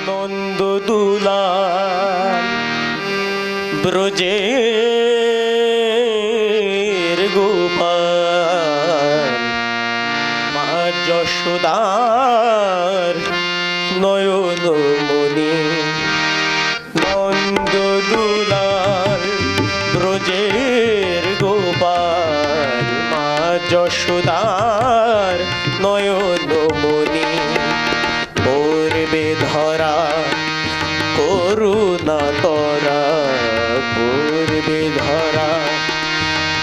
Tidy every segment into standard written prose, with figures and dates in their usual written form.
নন্দদুলাল ব্রজের গোপাল মা যশোদার নয়নমণি। নন্দদুলাল ব্রজের গোপাল মা যশোদার নয়নমণি। পূর্বে ধরা করুণা তরা, পূর্বে ধরা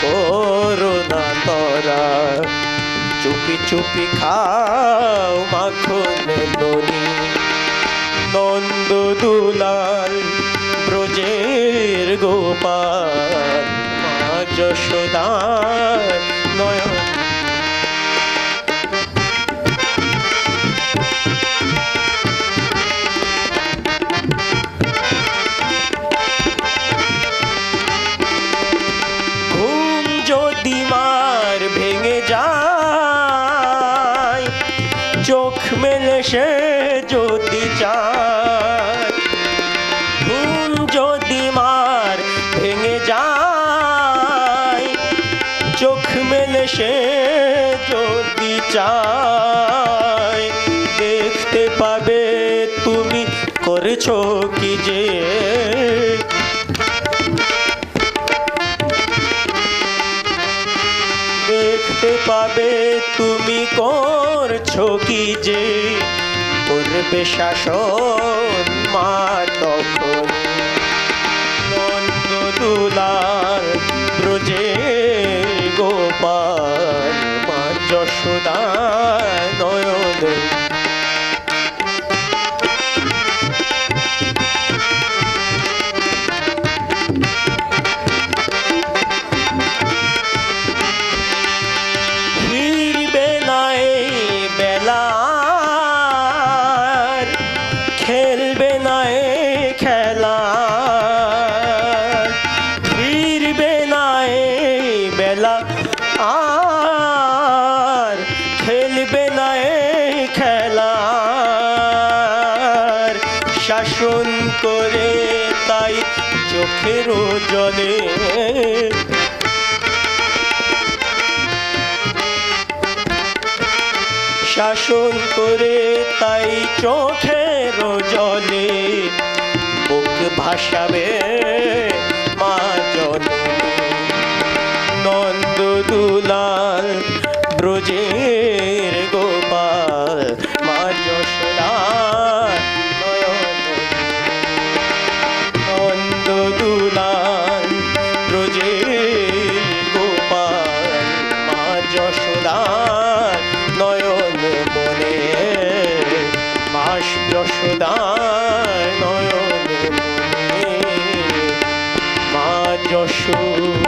করুণা তরা, চুপি চুপি খাও মাখন ননি। নন্দদুলাল ব্রজের গোপাল মা যশোদার নয়ন। ঘুম যদি মার ভেঙে যায়, চোখ মেলে সে যদি চায়। ঘুম যদি মার ভেঙে যায়, চোখ মেলে সে যদি চায়। দেখতে পাবে তুমি করেছো কি যে, দেখতে পাবে তুমি করছো কি যে। করবে শাসন মা তখন। নন্দদুলাল ব্রজের গোপাল মা যশোদার নয়ন। খেলবে না এ খেলা, ফিরবে না এ বেলা আর, খেলবে না এ খেলা। শাসন করে তাই চোখের জলে, শাসন করে তাই চোখের জলে। বুক ভাসাবে মা জননী। নন্দদুলাল ব্রজের গোপাল মা যশোদার নয়নমণি। নন্দদুলাল ব্রজের গোপাল মা যশোদার নয়নমণি। মা যশোদার নয়নমণি, মা যশোদা।